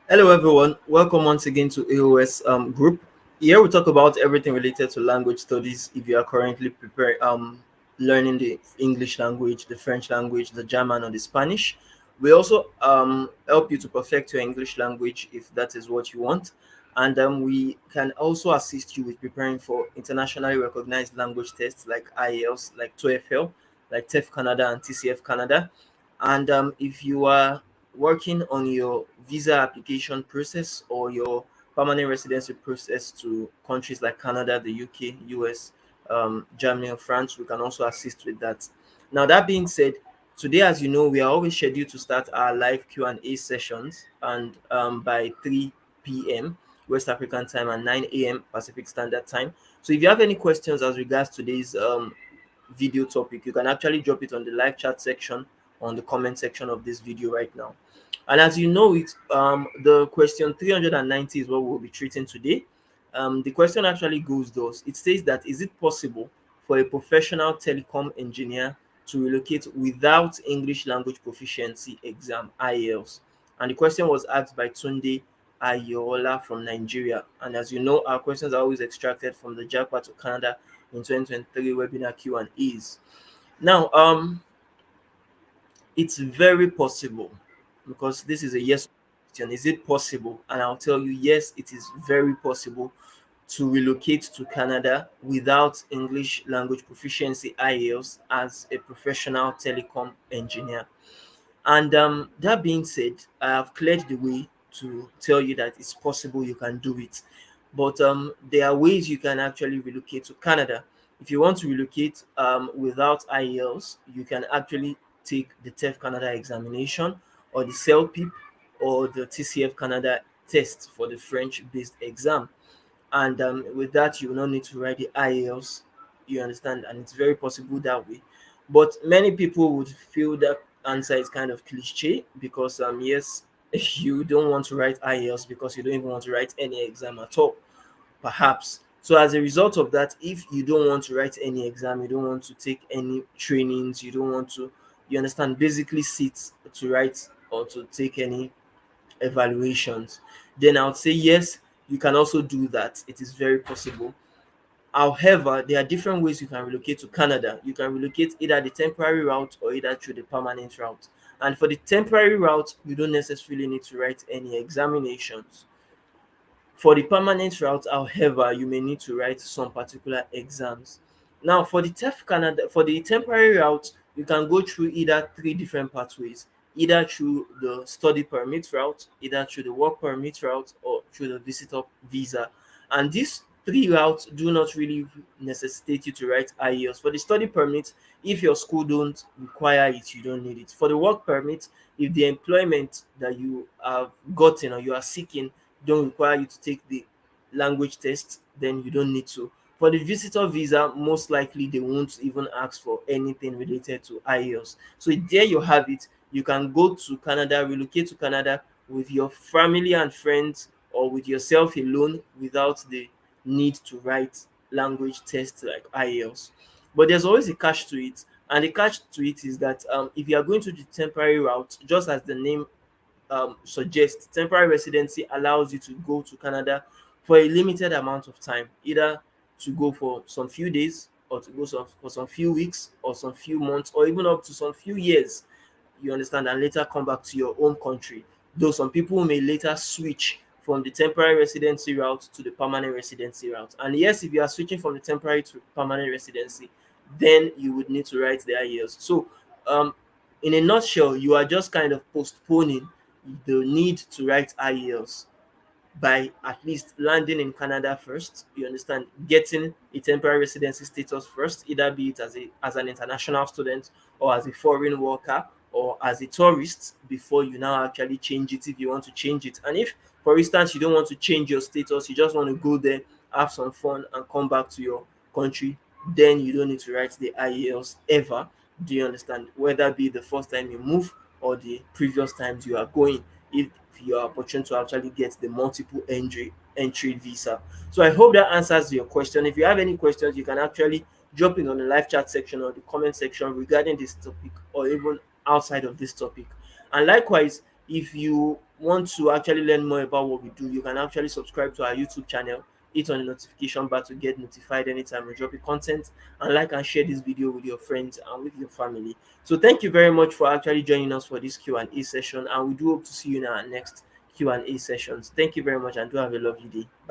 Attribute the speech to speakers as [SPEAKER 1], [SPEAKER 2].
[SPEAKER 1] Hello, everyone. Welcome once again to A.O.S Group. Here we talk about everything related to language studies. If you are currently preparing, learning the English language, the French language, the German, or the Spanish, we also help you to perfect your English language if that is what you want, and we can also assist you with preparing for internationally recognized language tests like IELTS, like TOEFL, like TEF Canada and TCF Canada. And if you are working on your visa application process or your permanent residency process to countries like Canada, the UK, US, Germany, and France, we can also assist with that. Now, that being said, today, as you know, we are always scheduled to start our live Q&A sessions, and by 3 p.m. West African time and 9 a.m. Pacific Standard Time. So, if you have any questions as regards today's video topic, you can actually drop it on the live chat section on the comment section of this video right now. And as you know it, the question 390 is what we'll be treating today. The question actually goes thus. It says that is it possible for a professional telecom engineer to relocate without English language proficiency exam IELTS? And the question was asked by Tunde Ayoola from Nigeria. And as you know, our questions are always extracted from the JAPA to Canada in 2023 webinar Q&As. Now, it's very possible, because this is a yes question. Is it possible? And I'll tell you, yes, it is very possible to relocate to Canada without English language proficiency IELTS as a professional telecom engineer. And that being said, I have cleared the way to tell you that it's possible you can do it. But there are ways you can actually relocate to Canada. If you want to relocate without IELTS, you can actually take the TEF Canada examination or the CELPIP or the TCF Canada test for the French based exam. And with that, you will not need to write the IELTS. You understand? And it's very possible that way. But many people would feel that answer is kind of cliche, because yes, you don't want to write IELTS because you don't even want to write any exam at all, perhaps. So as a result of that, if you don't want to write any exam, you don't want to take any trainings, you don't want to, you understand, basically sit to write or to take any evaluations, then I would say yes, you can also do that. It is very possible. However, there are different ways you can relocate to Canada. You can relocate either the temporary route or either through the permanent route. And for the temporary route, you don't necessarily need to write any examinations. For the permanent route, however, you may need to write some particular exams. Now, for the TEF Canada, for the temporary route, you can go through either three different pathways, either through the study permit route, either through the work permit route, or through the visitor visa. And these three routes do not really necessitate you to write IELTS. For the study permit, if your school don't require it, you don't need it. For the work permit, if the employment that you have gotten or you are seeking don't require you to take the language test, then you don't need to. For the visitor visa, most likely they won't even ask for anything related to IELTS. So there you have it. You can go to Canada, relocate to Canada with your family and friends, or with yourself alone, without the need to write language tests like IELTS. But there's always a catch to it. And the catch to it is that if you are going to the temporary route, just as the name suggests, temporary residency allows you to go to Canada for a limited amount of time, either to go for some few days, or to go for some few weeks, or some few months, or even up to some few years. You understand, and later come back to your own country. Though some people may later switch from the temporary residency route to the permanent residency route. And yes, if you are switching from the temporary to permanent residency, then you would need to write the IELTS. So, in a nutshell, you are just kind of postponing the need to write IELTS by at least landing in Canada first. You understand, getting a temporary residency status first, either be it as an international student, or as a foreign worker, or as a tourist, before you now actually change it if you want to change it. And if, for instance, you don't want to change your status, you just want to go there, have some fun, and come back to your country, then you don't need to write the IELTS ever. Do you understand? Whether be the first time you move or the previous times you are going, if you are opportune to actually get the multiple entry visa. So I hope that answers your question. If you have any questions, you can actually drop in on the live chat section or the comment section regarding this topic, or even outside of this topic. And likewise, If you want to actually learn more about what we do, you can actually subscribe to our YouTube channel, hit on the notification bar to get notified anytime we drop a content, and like and share this video with your friends and with your family. So thank you very much for actually joining us for this Q&A session, and we do hope to see you in our next Q&A sessions. Thank you very much, and do have a lovely day. Bye.